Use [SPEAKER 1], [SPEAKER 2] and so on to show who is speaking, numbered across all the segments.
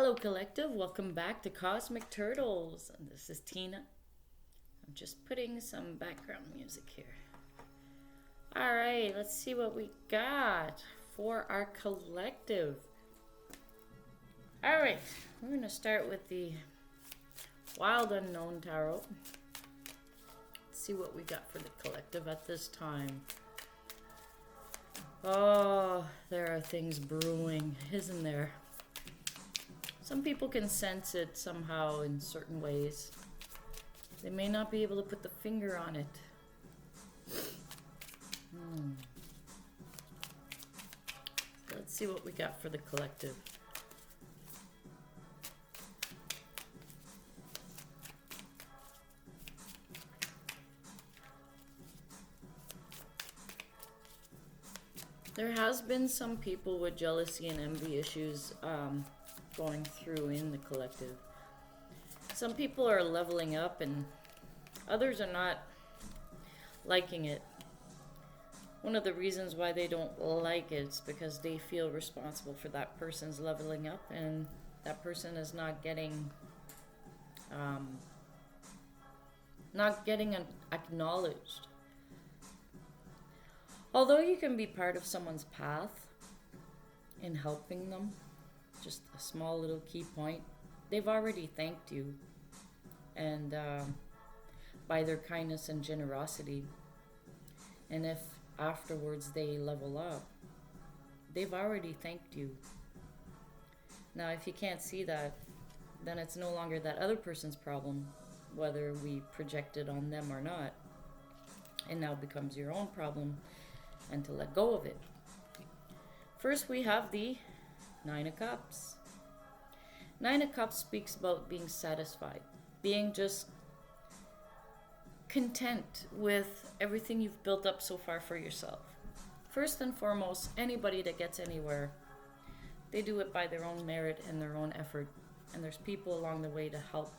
[SPEAKER 1] Hello, Collective. Welcome back to Cosmic Turtles. This is Tina. I'm just putting some background music here. Alright, let's see what we got for our collective. Alright, we're going to start with the Wild Unknown Tarot. Let's see what we got for the collective at this time. Oh, there are things brewing, isn't there? Some people can sense it somehow in certain ways. They may not be able to put the finger on it. Let's see what we got for the collective. There has been some people with jealousy and envy issues going through in the collective. Some people are leveling up and others are not liking it. One of the reasons why they don't like it is because they feel responsible for that person's leveling up and that person is not getting acknowledged. Although you can be part of someone's path in helping them, just a small little key point, they've already thanked you and by their kindness and generosity. And if afterwards they level up, they've already thanked you. Now if you can't see that, then it's no longer that other person's problem, whether we project it on them or not. It now becomes your own problem, and to let go of it. First we have the Nine of Cups. Nine of Cups speaks about being satisfied, being just content with everything you've built up so far for yourself. First and foremost, anybody that gets anywhere, they do it by their own merit and their own effort. And there's people along the way to help.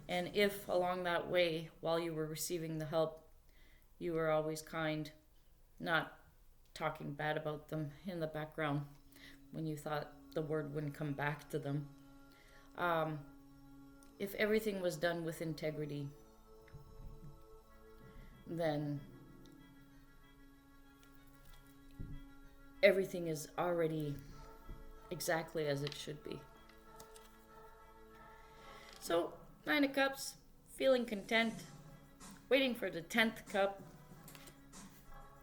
[SPEAKER 1] And if along that way, while you were receiving the help, you were always kind, not talking bad about them in the background when you thought the word wouldn't come back to them. If everything was done with integrity, then everything is already exactly as it should be. So, Nine of Cups, feeling content, waiting for the 10th cup,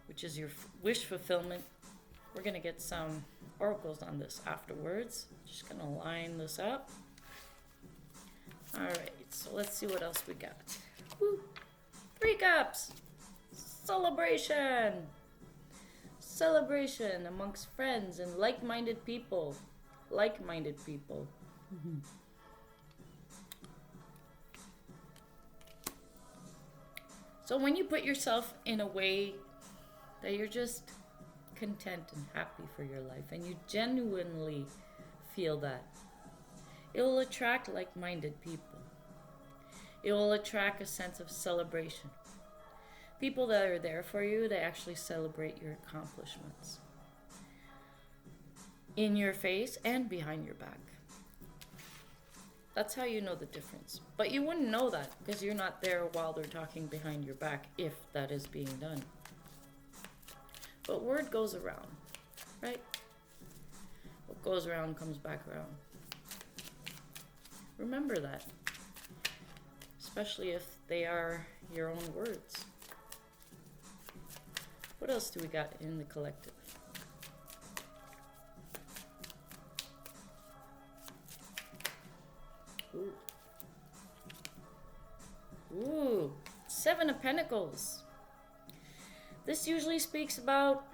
[SPEAKER 1] which is your wish fulfillment. We're going to get some oracles on this afterwards. Just going to line this up. Alright, so let's see what else we got. Woo. 3 cups. Celebration. Celebration amongst friends and like-minded people. Like-minded people. So when you put yourself in a way that you're just content and happy for your life, and you genuinely feel that, it will attract like-minded people. It will attract a sense of celebration. People that are there for you, they actually celebrate your accomplishments. In your face and behind your back. That's how you know the difference. But you wouldn't know that because you're not there while they're talking behind your back, if that is being done. But word goes around, right? What goes around comes back around. Remember that. Especially if they are your own words. What else do we got in the collective? Ooh. Ooh. 7 of Pentacles. This usually speaks about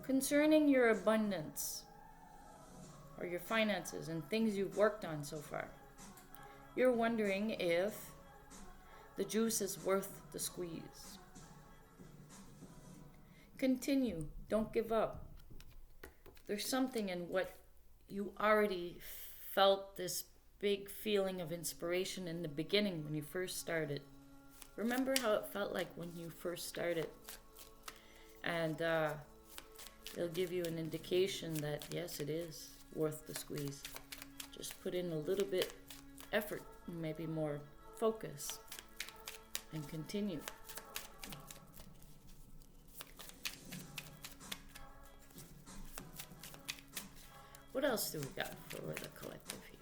[SPEAKER 1] concerning your abundance or your finances and things you've worked on so far. You're wondering if the juice is worth the squeeze. Continue. Don't give up. There's something in what you already felt, this big feeling of inspiration in the beginning when you first started. Remember how it felt like when you first started. And It'll give you an indication that yes, it is worth the squeeze. Just put in a little bit effort, maybe more focus, and continue. What else do we got for the collective here?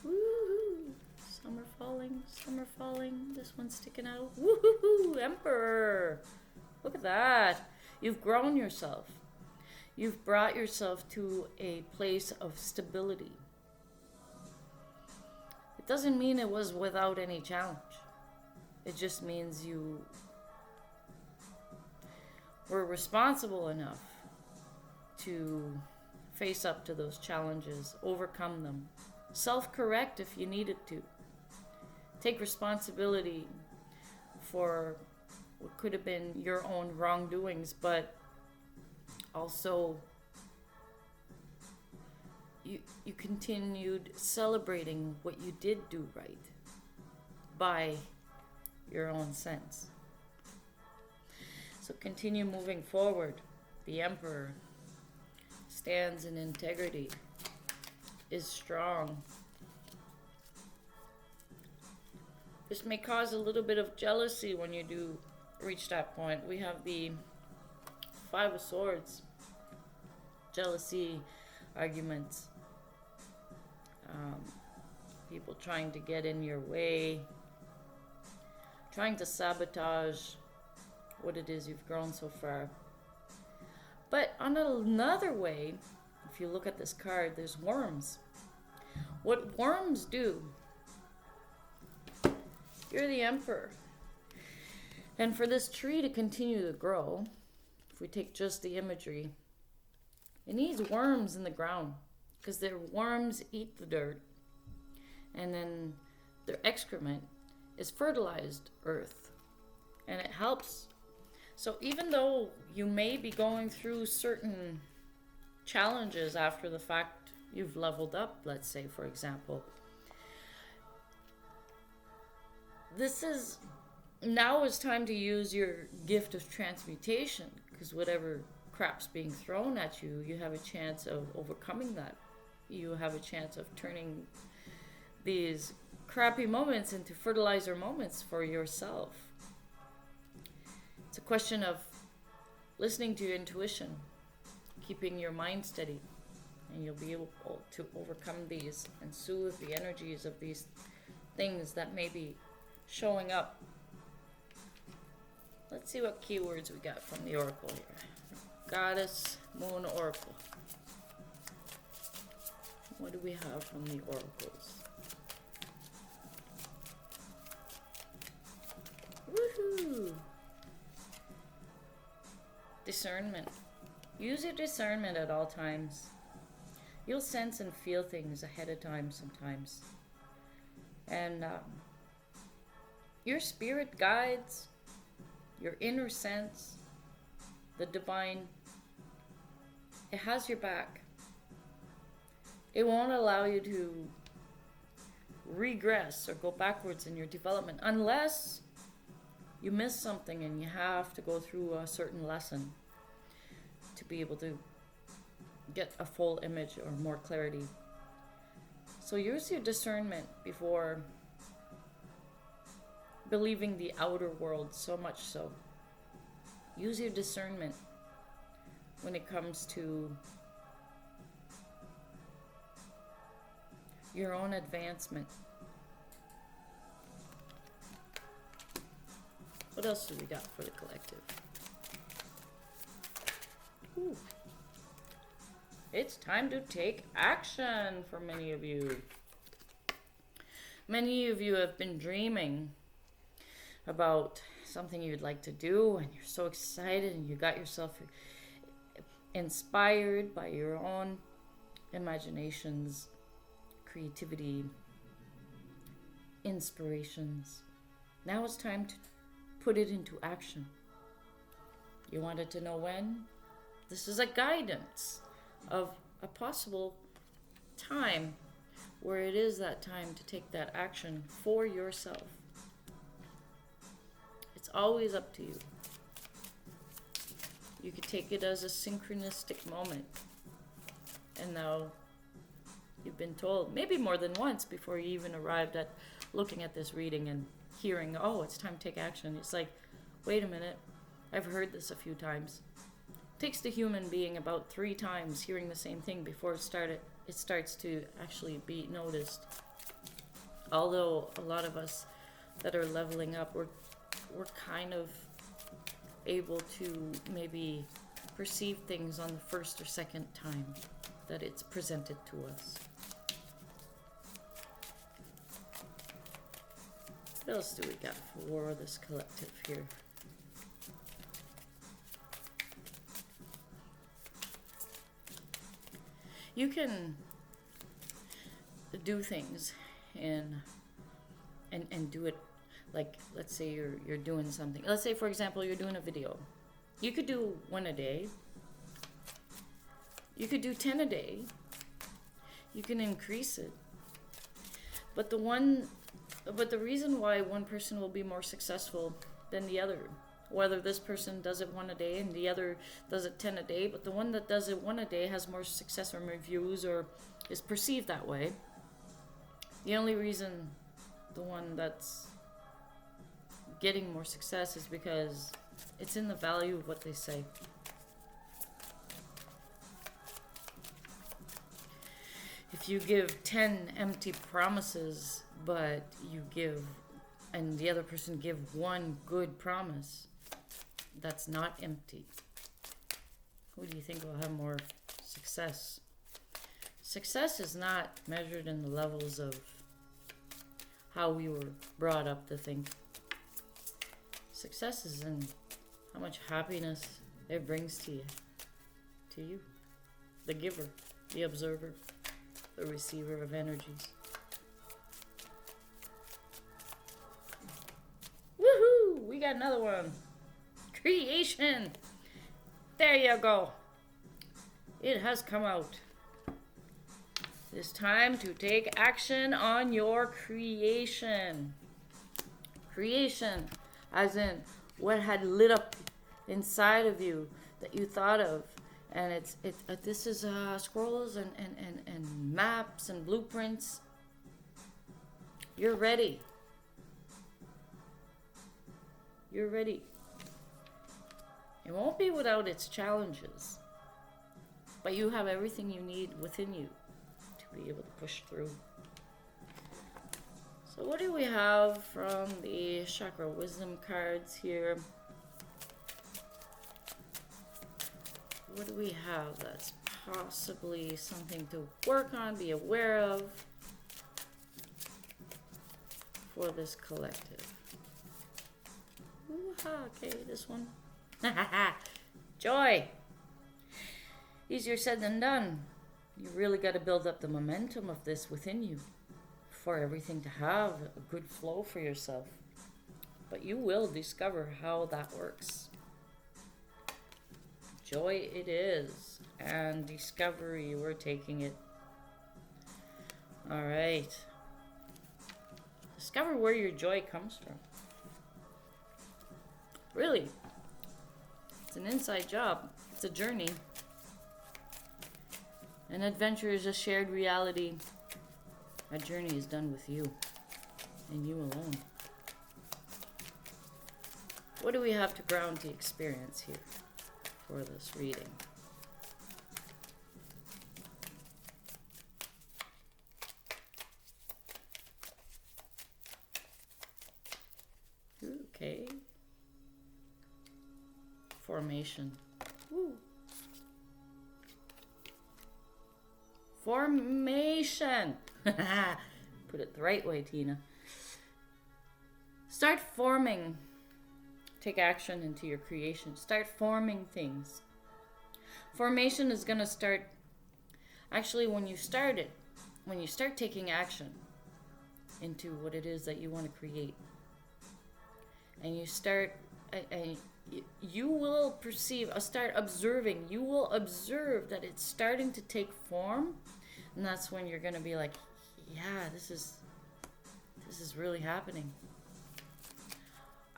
[SPEAKER 1] Woohoo! Summer falling, summer falling. This one's sticking out. Woohoo! Emperor! Look at that. You've grown yourself. You've brought yourself to a place of stability. It doesn't mean it was without any challenge. It just means you were responsible enough to face up to those challenges, overcome them, self-correct if you needed to. Take responsibility for what could have been your own wrongdoings, but also you continued celebrating what you did do right by your own sense. So continue moving forward. The Emperor stands in integrity, is strong. This may cause a little bit of jealousy when you do reach that point. We have the Five of Swords. Jealousy, arguments, people trying to get in your way, trying to sabotage what it is you've grown so far. But on another way, if you look at this card, there's worms. What worms do, you're the Emperor. And for this tree to continue to grow, if we take just the imagery, it needs worms in the ground, because their worms eat the dirt, and then their excrement is fertilized earth, and it helps. So even though you may be going through certain challenges after the fact you've leveled up, let's say, for example, now is time to use your gift of transmutation, because whatever crap's being thrown at you, you have a chance of overcoming that. You have a chance of turning these crappy moments into fertilizer moments for yourself. It's a question of listening to your intuition, keeping your mind steady, and you'll be able to overcome these and soothe the energies of these things that may be showing up. Let's see what keywords we got from the Oracle here. Goddess, Moon, Oracle. What do we have from the Oracles? Woohoo! Discernment. Use your discernment at all times. You'll sense and feel things ahead of time sometimes. And your spirit guides, your inner sense, the divine, it has your back. It won't allow you to regress or go backwards in your development unless you miss something and you have to go through a certain lesson to be able to get a full image or more clarity. So use your discernment before believing the outer world so much so. Use your discernment when it comes to your own advancement. What else do we got for the collective? Ooh. It's time to take action for many of you. Many of you have been dreaming about something you'd like to do, and you're so excited, and you got yourself inspired by your own imaginations, creativity, inspirations. Now it's time to put it into action. You wanted to know when? This is a guidance of a possible time where it is that time to take that action for yourself. It's always up to you. You could take it as a synchronistic moment. And now you've been told, maybe more than once before you even arrived at looking at this reading and hearing, oh, it's time to take action. It's like, wait a minute, I've heard this a few times. It takes the human being about 3 times hearing the same thing before it starts to actually be noticed. Although a lot of us that are leveling up, we're kind of able to maybe perceive things on the first or second time that it's presented to us. What else do we got for this collective here? You can do things and do it, like, let's say you're doing something. Let's say, for example, you're doing a video. You could do 1 a day. You could do 10 a day. You can increase it. But the reason why one person will be more successful than the other, whether this person does it 1 a day and the other does it 10 a day, but the one that does it 1 a day has more success or reviews or is perceived that way. The only reason the one that's getting more success is because it's in the value of what they say. If you give 10 empty promises, but and the other person give 1 good promise, that's not empty. Who do you think will have more success? Success is not measured in the levels of how we were brought up to think. Success is in how much happiness it brings to you, the giver, the observer, the receiver of energies. Woohoo! We got another one. Creation. There you go. It has come out. It's time to take action on your creation. Creation, as in what had lit up inside of you that you thought of. And this is scrolls and maps and blueprints. You're ready. You're ready. It won't be without its challenges. But you have everything you need within you to be able to push through. So what do we have from the Chakra Wisdom cards here? What do we have that's possibly something to work on, be aware of for this collective? Ooh-ha, okay, this one. Joy. Easier said than done. You really got to build up the momentum of this within you for everything to have a good flow for yourself. But you will discover how that works. Joy it is, and discovery, we're taking it. All right. Discover where your joy comes from. Really, it's an inside job. It's a journey. An adventure is a shared reality. A journey is done with you, and you alone. What do we have to ground the experience here for this reading? Okay. Formation. Woo. Formation. Put it the right way, Tina. Start forming. Take action into your creation. Start forming things. Formation is going to start, actually, when you start taking action into what it is that you want to create, and you start, you will perceive, start observing, you will observe that it's starting to take form, and that's when you're going to be like, yeah, this is really happening.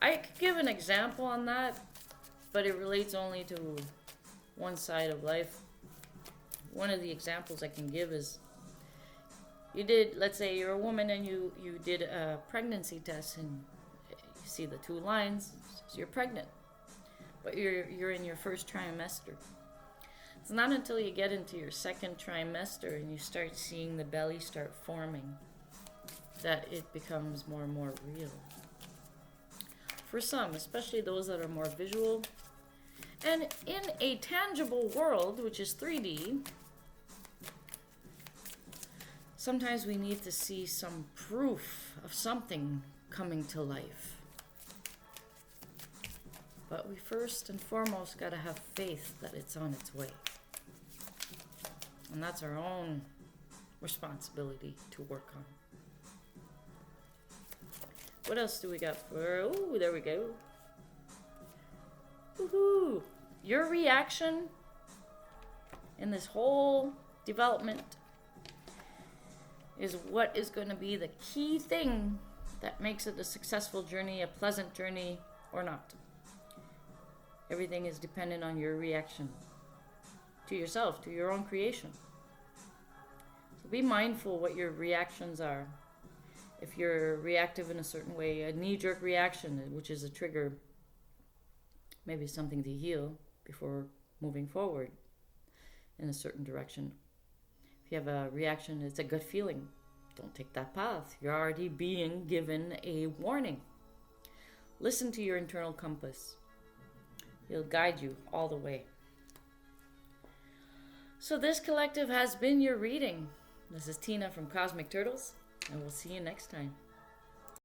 [SPEAKER 1] I could give an example on that, but it relates only to one side of life. One of the examples I can give is let's say you're a woman and you did a pregnancy test and you see the two lines, so you're pregnant, but you're in your first trimester. It's not until you get into your second trimester and you start seeing the belly start forming that it becomes more and more real. For some, especially those that are more visual, and in a tangible world, which is 3D, sometimes we need to see some proof of something coming to life. But we first and foremost got to have faith that it's on its way. And that's our own responsibility to work on. What else do we got for... Oh, there we go. Woohoo! Your reaction in this whole development is what is going to be the key thing that makes it a successful journey, a pleasant journey, or not. Everything is dependent on your reaction to yourself, to your own creation. So be mindful what your reactions are. If you're reactive in a certain way, a knee-jerk reaction, which is a trigger, maybe something to heal before moving forward in a certain direction. If you have a reaction, it's a gut feeling. Don't take that path. You're already being given a warning. Listen to your internal compass. It'll guide you all the way. So this collective has been your reading. This is Tina from Cosmic Turtles, and we'll see you next time.